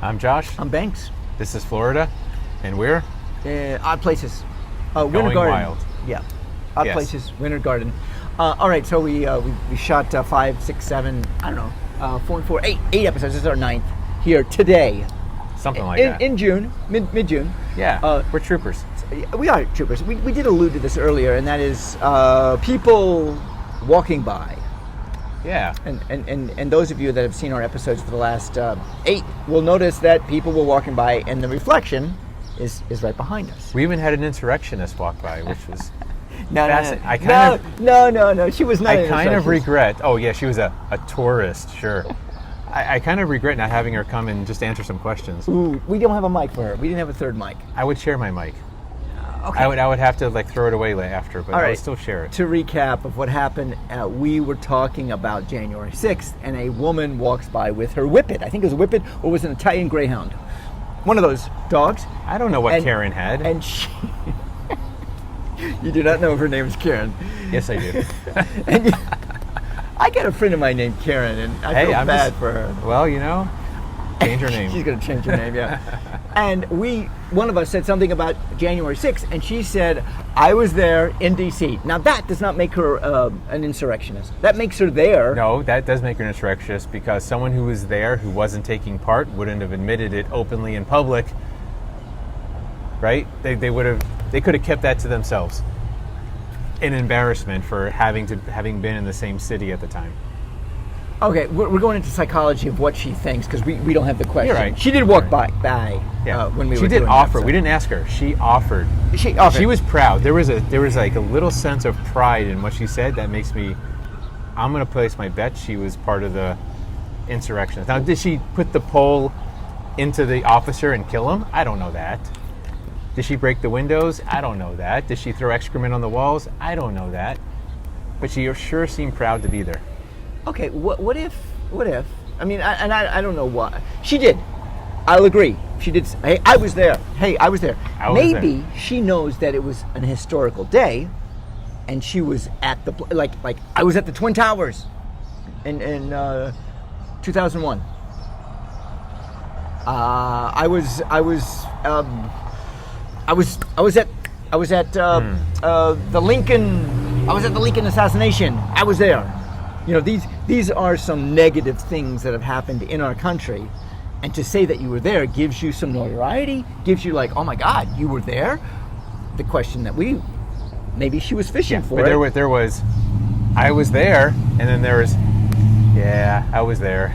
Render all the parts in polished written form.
I'm Josh. I'm Banks. This is Florida, and we're Odd Places. Winter going Garden. wild. Yeah. Odd Yes. Places, Winter Garden. All right, so we shot 5, 6, 7, I don't know, 4 and 4, 8 episodes. This is our 9th here today. Something like that. In June, mid-June. Yeah, we're troopers. We are troopers. We did allude to this earlier, and that is people walking by. Yeah. And those of you that have seen our episodes for the last 8 will notice that people were walking by, and the reflection is right behind us. We even had an insurrectionist walk by, which was No. She was not. I kind of regret. Oh yeah, she was a tourist. Sure. I kind of regret not having her come and just answer some questions. Ooh, we don't have a mic for her. We didn't have a third mic. I would share my mic. Okay. I would have to throw it away after, but All I right. would still share it. To recap of what happened, we were talking about January 6th, and a woman walks by with her whippet. I think it was a whippet, or was it an Italian Greyhound? One of those dogs. I don't know what Karen had. And she... You do not know if her name is Karen. Yes, I do. I got a friend of mine named Karen, and I feel bad for her. Well, change her name. She's going to change her name, yeah. And one of us said something about January 6th, and she said, I was there in D.C. Now, that does not make her an insurrectionist. That makes her there. No, that does make her an insurrectionist, because someone who was there who wasn't taking part wouldn't have admitted it openly in public, right? They could have kept that to themselves. An embarrassment for having been in the same city at the time. Okay, we're going into psychology of what she thinks, because we don't have the question. You're right. She did walk by Yeah. when we she were did doing offer. that, so. We didn't ask her. She offered. She offered. She was proud. There was like a little sense of pride in what she said that makes me. I'm going to place my bet she was part of the insurrection. Now, did she put the pole into the officer and kill him? I don't know that. Did she break the windows? I don't know that. Did she throw excrement on the walls? I don't know that. But she sure seemed proud to be there. Okay, what if? I mean, I don't know why. She did. I'll agree. She did. Hey, I was there. Maybe she knows that it was an historical day, and she was at the like I was at the Twin Towers in 2001. I was at the Lincoln. I was at the Lincoln assassination. I was there. These are some negative things that have happened in our country, and to say that you were there gives you some notoriety, gives you like, oh my God, you were there. The question that maybe she was fishing for. But there was, I was there, and then there was, yeah, I was there.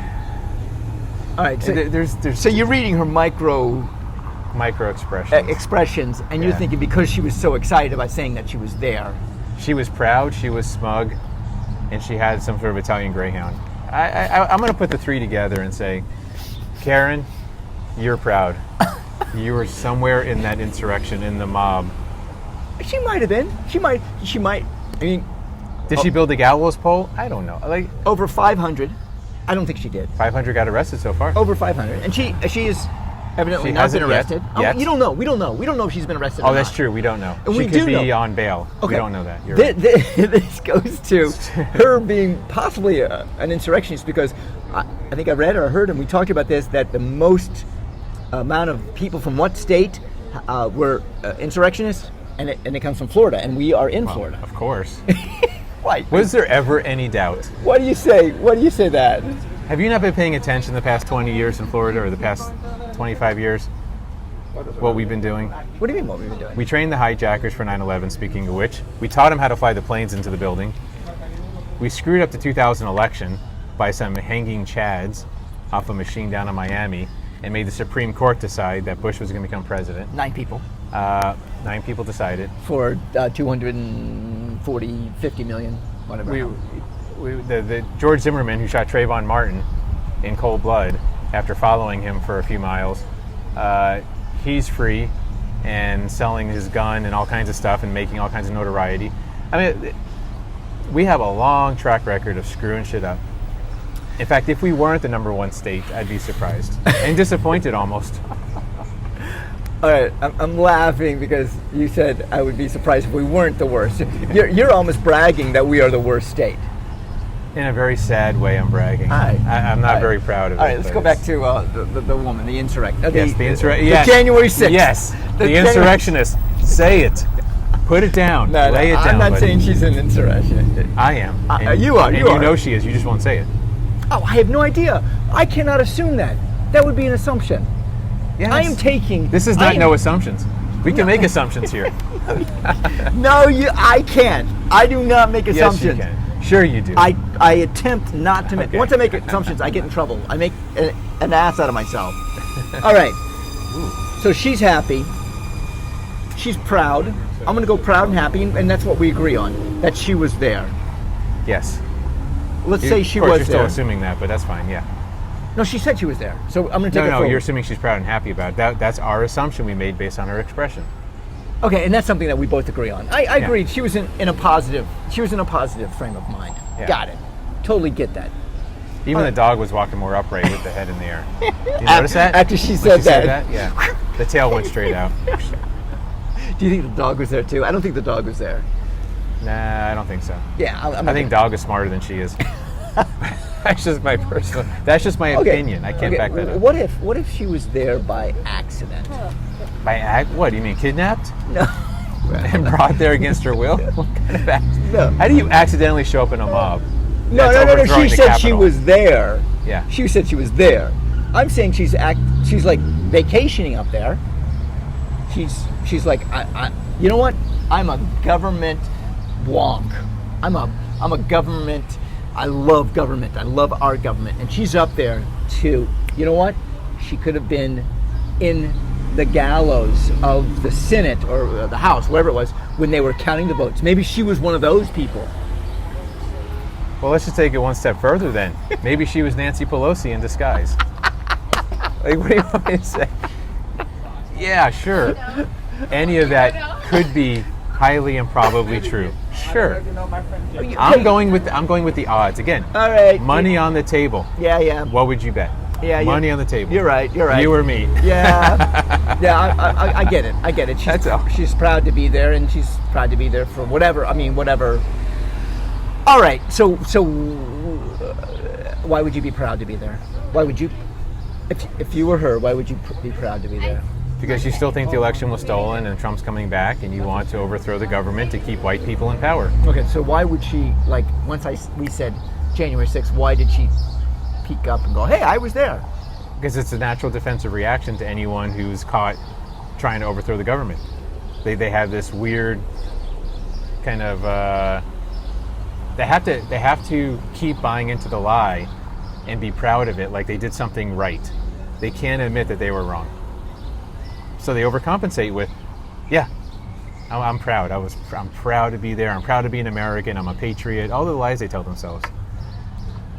All right, so there's so you're reading her micro expressions, and you're thinking because she was so excited about saying that she was there. She was proud, she was smug, and she had some sort of Italian Greyhound. I'm going to put the three together and say, Karen, you're proud. You were somewhere in that insurrection, in the mob. She might have been. She might. I mean, did she build a gallows pole? I don't know. Over 500. I don't think she did. 500 got arrested so far. Over 500, and she is evidently not been arrested. Yet. You don't know. We don't know. We don't know if she's been arrested. Oh, that's true. We don't know. And she could be on bail. Okay. We don't know that. You're right. This goes to her being possibly an insurrectionist, because I think I read or heard, and we talked about this, that the most amount of people from what state were insurrectionists, and it comes from Florida, and we are in Florida. Of course. Why? Was there ever any doubt? What do you say? What do you say that? Have you not been paying attention the past 20 years in Florida, or the past 25 years? What we've been doing? What do you mean what we've been doing? We trained the hijackers for 9/11, speaking of which. We taught them how to fly the planes into the building. We screwed up the 2000 election by some hanging chads off a machine down in Miami, and made the Supreme Court decide that Bush was going to become president. 9 people. 9 people decided. For 240, 50 million, whatever. The George Zimmerman, who shot Trayvon Martin in cold blood after following him for a few miles, he's free and selling his gun and all kinds of stuff and making all kinds of notoriety. I mean, we have a long track record of screwing shit up. In fact, if we weren't the number 1 state, I'd be surprised and disappointed almost. All right, I'm laughing because you said I would be surprised if we weren't the worst. You're almost bragging that we are the worst state. In a very sad way, I'm bragging. All right. I'm not very proud of it. All right, let's go back to the woman, the insurrectionist. Yes, the January 6th. Yes, the insurrectionist. Say it. Put it down. Lay it down. I'm not buddy. saying she's an insurrectionist. I am. You are. And You are. You know she is. You just won't say it. Oh, I have no idea. I cannot assume that. That would be an assumption. Yes. I am taking. This is not no assumptions. We can make assumptions here. No, I can't. I do not make assumptions. Yes, you can. Sure you do. I attempt not to make. Okay. Once I make assumptions, I get in trouble. I make an ass out of myself. All right. So she's happy. She's proud. I'm going to go proud and happy, and that's what we agree on. That she was there. Yes. Let's say she of course, was you're there. still assuming that, but that's fine. Yeah. No, she said she was there. So I'm going to take it No, forward. you're assuming she's proud and happy about it. That's our assumption we made based on her expression. Okay, and that's something that we both agree on. I Yeah. agreed. She was in a positive. She was in a positive frame of mind. Yeah. Got it. Totally get that. Even the dog was walking more upright with the head in the air. You notice that? After she When said that. Yeah. The tail went straight out. Do you think the dog was there too? I don't think the dog was there. Nah, I don't think so. Yeah, I think dog is smarter than she is. That's just my personal. That's just my opinion. I can't back that up. What if she was there by accident? By what? Do you mean kidnapped No. and brought there against her will? What kind of accident? No. How do you accidentally show up in a mob? No. overthrowing She the said she Capitol? was there. Yeah. She said she was there. I'm saying she's like vacationing up there. She's like, you know what? I'm a government wonk. I'm a government. I love government. I love our government. And she's up there to, you know what? She could have been in the gallows of the Senate or the House, wherever it was, when they were counting the votes. Maybe she was one of those people. Well, let's just take it one step further then. Maybe she was Nancy Pelosi in disguise. Like, what do you want me to say? Yeah, sure. Any of that could be highly improbably true. Sure. I'm going with the odds again. All right. Money on the table. Yeah. What would you bet? Yeah, Money on the table. You're right. You or me? Yeah. I get it. I get it. That's all. She's proud to be there, and she's proud to be there for whatever. I mean, whatever. All right. So, why would you be proud to be there? Why would you, if you were her, why would you be proud to be there? Because you still think the election was stolen and Trump's coming back, and you want to overthrow the government to keep white people in power. Okay. So why would she once we said January 6th? Why did she peek up and go, "Hey, I was there"? Because it's a natural defensive reaction to anyone who's caught trying to overthrow the government. They have this weird kind of they have to keep buying into the lie and be proud of it, like they did something right. They can't admit that they were wrong. So they overcompensate with, yeah, I'm proud. I'm proud to be there. I'm proud to be an American. I'm a patriot. All the lies they tell themselves.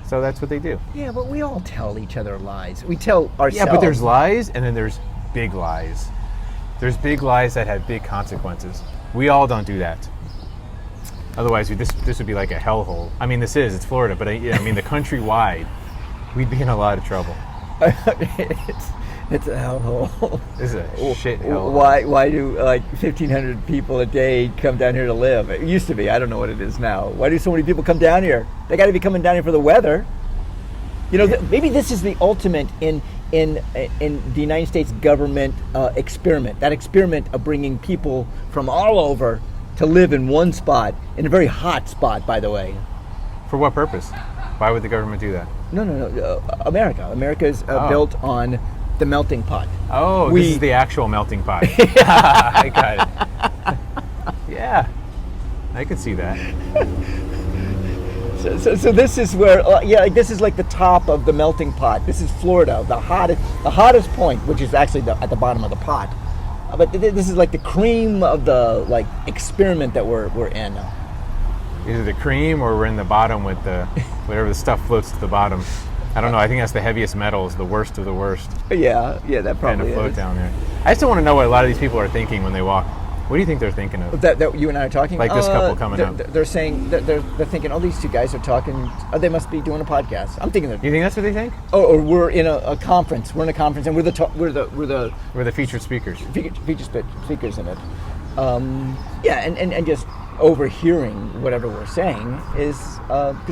So that's what they do. Yeah, but we all tell each other lies. We tell ourselves. Yeah, but there's lies, and then there's big lies. There's big lies that have big consequences. We all don't do that. Otherwise, this would be like a hellhole. I mean, it's Florida, but I mean, the countrywide, we'd be in a lot of trouble. It's a hellhole. This is a shit hellhole. Why do 1,500 people a day come down here to live? It used to be. I don't know what it is now. Why do so many people come down here? They got to be coming down here for the weather. You know, maybe this is the ultimate in the United States government experiment. That experiment of bringing people from all over to live in one spot, in a very hot spot, by the way. For what purpose? Why would the government do that? No. America. America is built on the melting pot. Oh, this is the actual melting pot. I got it. Yeah, I could see that. So this is where, this is like the top of the melting pot. This is Florida, the hottest point, which is actually at the bottom of the pot. But this is like the cream of the experiment that we're in. Either the cream or we're in the bottom with the whatever the stuff floats to the bottom. I don't know. I think that's the heaviest metals, the worst of the worst. Yeah, that probably kind of float is. down there. I still want to know what a lot of these people are thinking when they walk. What do you think they're thinking of? That you and I are talking? Like this couple coming up. They're saying, they're thinking, oh, these two guys are talking, they must be doing a podcast. I'm thinking that. You think that's what they think? Or we're in a conference. We're in a conference and we're the We're the featured speakers. featured speakers in it. Yeah, and just overhearing whatever we're saying is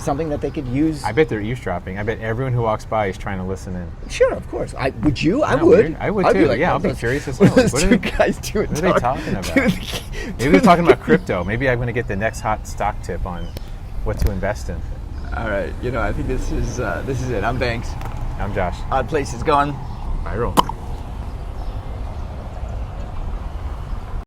something that they could use. I bet they're eavesdropping. I bet everyone who walks by is trying to listen in. Sure, of course. Would you? I No, would. weird. I would I'd too. be like, Yeah, oh, I'll be those- curious as what hell. are those What two are guys doing? What are they talking about? Maybe they're talking about crypto. Maybe I'm going to get the next hot stock tip on what to invest in. All right. I think this is it. I'm Banks. I'm Josh. Odd Places gone. Viral.